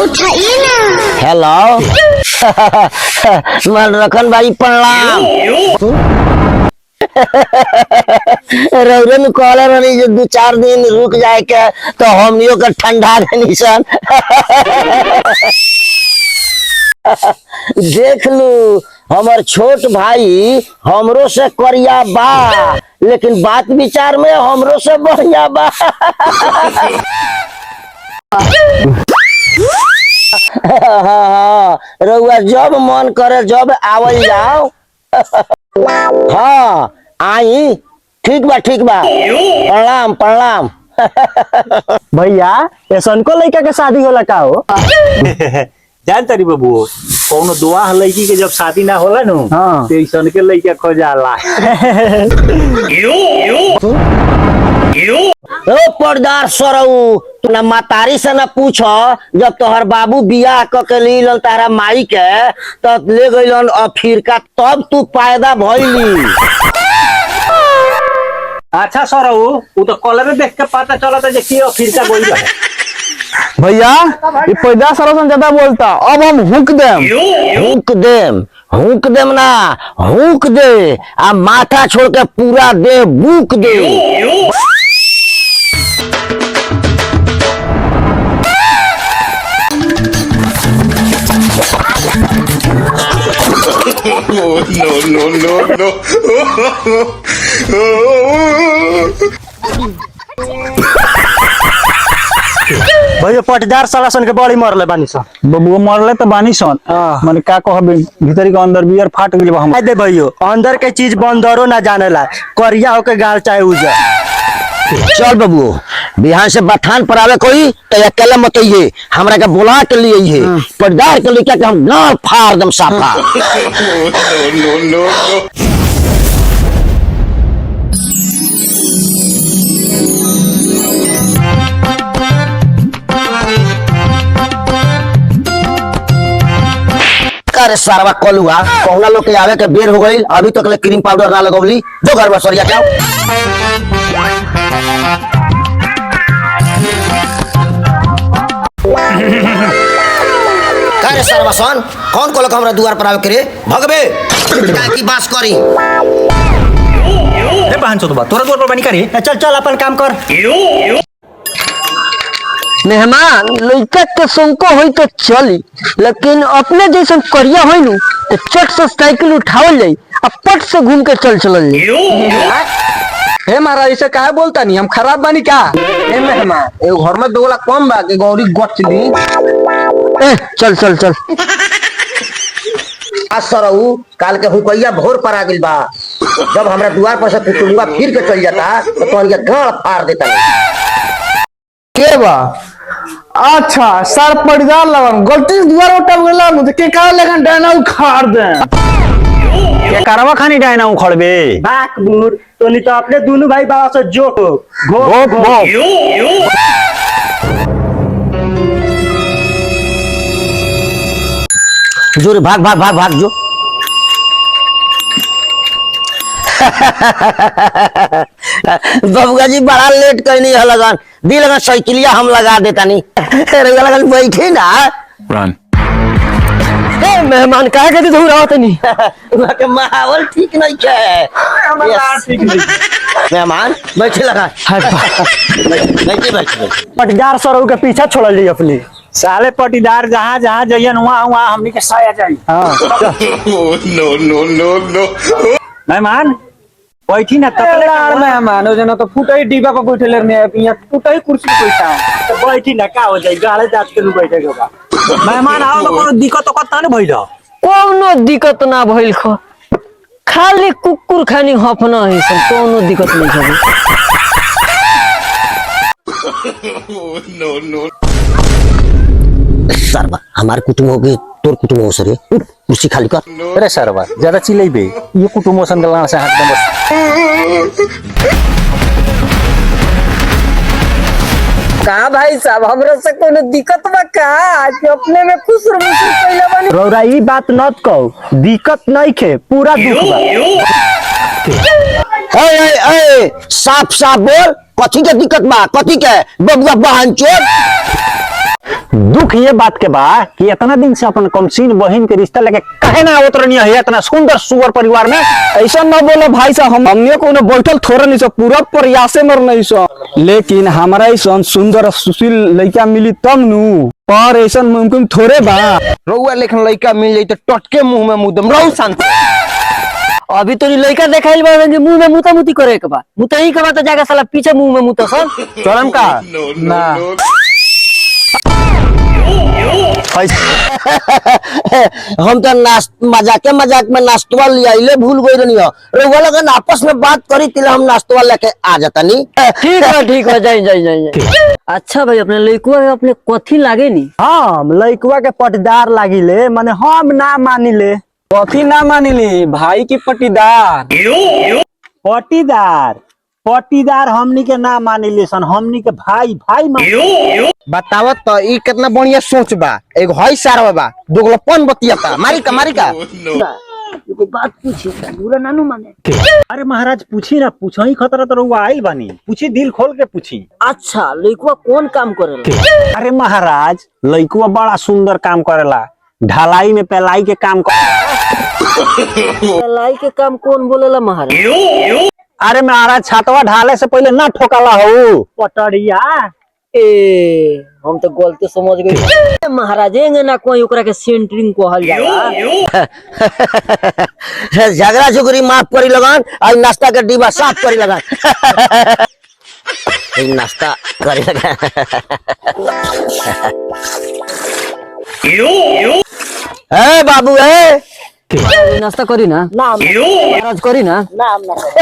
उठाइए ना। हेलो मन रखन भाई प्रणाम। रौरे में कहले रही जो 2-4 दिन रुक जाए के तो हमनियों का ठंडा के निशान देख लू हमार छोट भाई हमरो से करिया बा लेकिन बात विचार में हमरो से बढ़िया बा। हाँ रउआ जब मन करे जब आवल जाओ। हाँ आई ठीक बा प्रणाम प्रणाम। भैया ऐसन को लड़का के शादी होला का हो? जान तारी बाबू कौनो दुआ लड़की के जब शादी ना होला नु हाँ। तो ऐसन के लड़का खो जाला। ओ पर्दार सरऊ तू ना मातारी से ना पूछो जब तोहर बाबू बियाह क के लीलन तारा माई के तब ले गइलन अफ्रीका तब तू पैदा भइली। अच्छा सरऊ वो तो कलर देख के पता चला था कि अफ्रीका गोई है। भैया ये पैदा सरसन ज्यादा बोलता अब हम हुक देम ना हुक दे आ माथा छोड़ के पूरा दे बुक दे। no. भैया पटदार सलासन के बड़ी मरले बानी सन बबुआ मरले तो बानी सन माने का कह भीतर के अंदर बियर फाट गेल बा। हम दे भैयो अंदर के चीज बंदरो ना जानेला करिया होके गाल चाहे उजर। चल बबू बिहार से बथान पर आवे कोई तो अकेला मत आइए हमरा के बुला के लिए है पर्दार के लेके हम गाल फाड़ दम साफा। no. अरे सारवा कलुआ कौना लोग के आवे के बेर हो गई अभी तक ले क्रीम पाउडर ना लगौली जो घर में सरिया क्या करे सारवा सन कौन को लोग हमरा द्वार पर आवे करे भगबे क्या की बात करी ए बहन चोदबा तोरा द्वार पर बनी करी चल अपन काम कर। मेहमान लड़का के संको होई तो चली लेकिन अपने जैसे करिया होई नु तो चट से साइकिल उठावल जाई अब पट से घूम के चल जाई। हे महाराज ऐसे काहे बोलता नहीं हम खराब बानी का? ए मेहमान ए घर में दोगला कम बा के गौरी गच दी। ए चल असरऊ काल के हुकैया भोर पर आ गेल बा जब हमरा द्वार पर से कुटुंबा फिर के चल जाता तो तोहर के गाड़ फाड़ देता के बा? अच्छा सर पड़दार लगन गलती से द्वार उठा गेला मुझे के का लगन डायना उखाड़ दे ये करवा खानी डायना उखड़बे बाक बूर तो नहीं तो अपने दोनों भाई बाबा से जो घो जोरे भाग जो। बबुआ जी बड़ा लेट कहनी है लगन दी लगन साइकिलिया हम लगा देता नहीं लगन बैठे ना मेहमान काहे के दूर आवत नहीं वहाँ के माहौल ठीक नहीं है मेहमान बैठे लगा बैठे पटदार सर के पीछा छोड़ ली अपनी साले पटीदार जहाँ जहाँ जइयन वहाँ हमनी के साया जाई। no. मेहमान बैठी ना मेहमान हो जना तो फुटई डिब्बा पर बैठे ले यहाँ फुटई कुर्सी पे बैठा तो बैठी ना का हो जाई गाड़े जात के बैठे के बा। मेहमान आओ तो कोनो दिक्कत तो ना भइल कोनो दिक्कत ना भइल खाली कुकुर खानी हफना है सब कोनो दिक्कत नहीं है। no. सरवा हमारे कुटुंब हो गए तोर कुटुंब हो सरे कुर्सी खाली कर। अरे सरवा ज्यादा चिल्लाइबे ये कुटुंब संगला से हाथ दे बस। का भाई साहब हमरा से कोनो दिक्कत बा का? आज अपने में खुश रहो पहले बनी रौरा ई बात नत कहो दिक्कत नहीं खे पूरा दुख बा। ए साफ बोल कथी के दिक्कत बा कथी के बबुआ बहन चोर दुख ये बात के बा कि इतना दिन से अपन कमसीन बहन के रिश्ता लेके काहे ना आवत रहनी है इतना सुंदर सुअर परिवार में। ऐसा ना बोलो भाई साहब, हमने को बैठल थोड़ा नहीं सो, पूरा प्रयासे मर नहीं सो, लेकिन हमारा ऐसा सुंदर सुशील लड़का मिली तब नु, पर ऐसा मुमकिन थोड़े बा। रउआ लेखन लड़का मिल जाई तो टटके मुंह में मुदम रहू शांत। अभी तो लड़का देखाइल बा कि मुंह में मुता मुती करे के बा, मुतही के बा तो जाके साला पीछे मुंह में मुता सन। चलम का ना हम तो मजाक में नाश्तवा लिया भूल गई रही हो। रउआ लगन आपस में बात करी तिला हम नाश्तवा लेके आ जाता नी। ठीक है जाई। अच्छा भाई अपने लड़कुआ के अपने कथी लागे नी? हम लड़कुआ के पटदार लागिले, माने हम ना मानिले। कथी ना मानिली भाई की पटीदार। पटीदार हमनी के ना मानिले सन, हमनी के भाई मान। बतावत तो ई कितना बढ़िया सोच बा। एगो हई सारा बा दोगलपन बतियाता मारी का एगो बात पूछी बुरा नानू माने। अरे महाराज पूछी ना, पूछो ही खतरा तो रउआ आइल बानी, पूछी दिल खोल के पूछी। अच्छा लड़कुआ कौन काम करेला? अरे महाराज लड़कुआ बड़ा सुंदर काम करेला, ढलाई में पेलाई के काम लाई के काम कौन बोलेला महाराज? अरे महाराज छातवा ढाले से पहले ना ठोकाला हो पटरिया। ए हम तो गलती समझ गए महाराज, ना कोई ओकरा के सेंटरिंग कहल जाला। झगड़ा झुगड़ी माफ करी लगन, आज नाश्ता के डिब्बा साफ करी लगन। नाश्ता करी लगन। ए बाबू नाश्ता करी ना महाराज, करी ना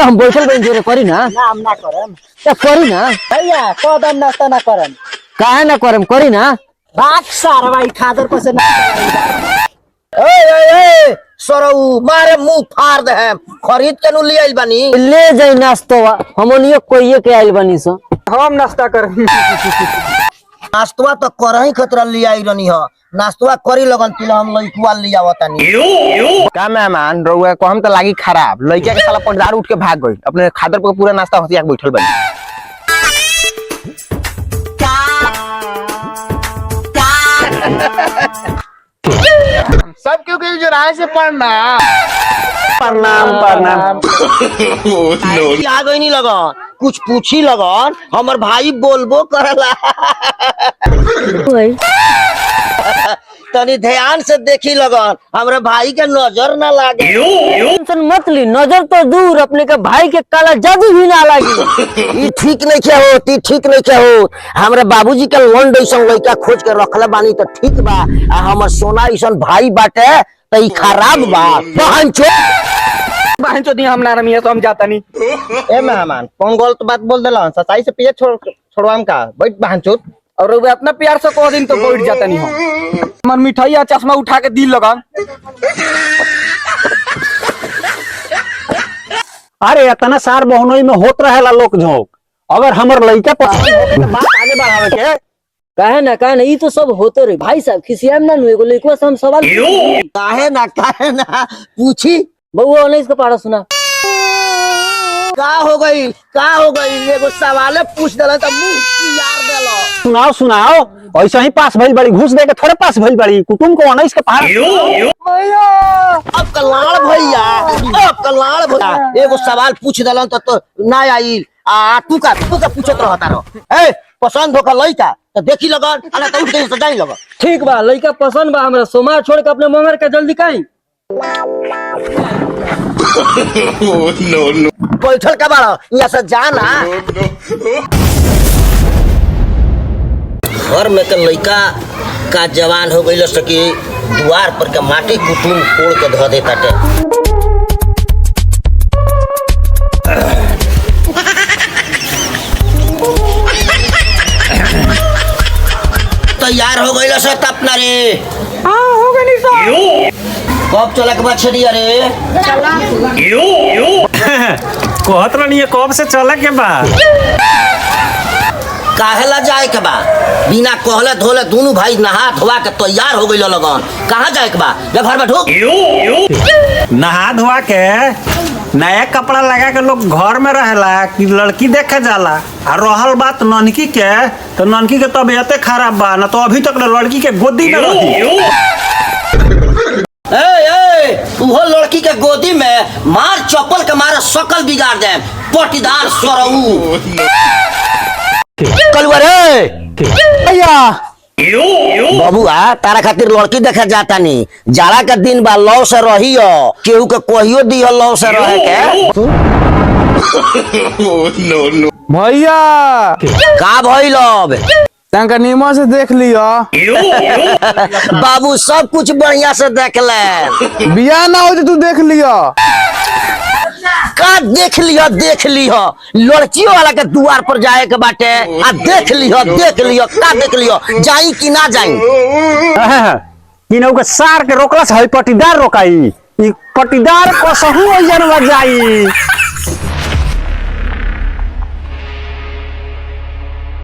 हम बैठल बन जोरे करी ना करी ना भैया कदम नाश्ता ना करम, काहे ना करम, करी ना। बात सारवाई खादर पर से ना। सरऊ मारे मुंह फाड़ दे, खरीद के नु ले आइल बानी। ले जाई नाश्ता हमनियो कोइए के आइल बनी सो। हम नाश्ता करम। नाश्तवा तो करही खतरा ले आई रनी हो, नाश्तवा करी लगन तिला हम लइकुआ ले आवतानी। का मेहमान रउआ को हम तो लागी खराब। लड़का के साला पटदार उठ के भाग गई, अपने खादर पर पूरा नाश्ता होती आके बैठल बनी। सब क्यों के जो राय से पढ़ना। प्रणाम। आ गई नहीं लगन, कुछ पूछी लगन, हमर भाई बोलबो करला। तनी ध्यान से देखी लगन, हमरे भाई के नजर ना लागे। टेंशन मत ली, नजर तो दूर, अपने के भाई के काला जादू भी ना लागी। ई ठीक नहीं क्या हो, ती ठीक नहीं क्या हो। हमरे बाबूजी के लोन ऐसन लड़का खोज के रखले बानी तो ठीक बा, आ हमर सोना ऐसन भाई बाटे तो ई खराब बा। बहन चोदी हम ना रमिया तो हम जाता नहीं। ए मेहमान कौन गलत बात बोल देला, सच्चाई से पीछे छोड़वाम का बैठ बहन चोद। और रउआ अपना प्यार से कह दिन तो बैठ जाता नहीं हम। मन मिठाई चश्मा उठा के दिल लगा। अरे इतना सार बहनोई में होत रहेला लोक झोंक, अगर हमर लइका पसंद हो बात आगे बढ़ावे के। काहे ना ई तो सब होते रहे भाई साहब, खिसियाम ना नु, एगो लइकवा से हम सवाल काहे ना पूछी। बउआ 19 का पारा सुना। का हो गई एगो सवाल पूछ देला त मुंह यार देलो। सुनाओ ऐसा ही पास भइल बड़ी, घूस दे के थोड़े पास भइल बड़ी, कुटुंब को 19 के पार। अब कल्याण भैया एगो सवाल पूछ देला तो ना आई। आ तू का पूछत रहता रहो। ए पसंद होकर लइका तो देखी लगन, अरे तो उठ के सजाई लगन। ठीक बा, लइका पसंद बा हमरा, सोमार छोड़ के अपने मंगर के जल्दी काई। बैठल का बाड़ा यहाँ से जाना। घर में के लइका का जवान हो गई सकी, द्वार पर के माटी कुटुम कोड़ के धो देता टे। तैयार हो गई सब अपना रे। हो गई सर। कब चला के बाद छड़िया रे? कहत रहनी है कब से चला के बा? काहेला जाए के बा? बिना कहले धोले दोनों भाई नहा धोवा के तैयार हो गई लगन। कहाँ जाए के बा? घर में ढुक। नहा धोवा के नया कपड़ा लगा के लोग घर में रहेला कि लड़की देखे जाला। आ रहल बात ननकी के, तो ननकी के तबियते खराब बा ना, तो अभी तक लड़की के गोदी में रही। तुहो लड़की के गोदी में मार चप्पल के मारे शकल बिगाड़ दे पटीदार सरऊ। कलुआ रे भैया बबुआ तारा खातिर लड़की देखे जाता नी, जाड़ा के दिन बा लौ से रही हो, केहू के कहियो दियो लौ से रहे के। भैया का भइल अब? तंका नीमा से देख लियो। बाबू सब कुछ बढ़िया से देख ले। बियाह ना हो तो तू देख लियो। का देख लियो लड़कियों वाला के द्वार पर जाए के बाटे आ देख लियो का देख लियो, जाई कि ना जाई? किनौ के सार के रोकला से हई पटीदार रोकाई, ई पटीदार कसहु ओजन लग जाई।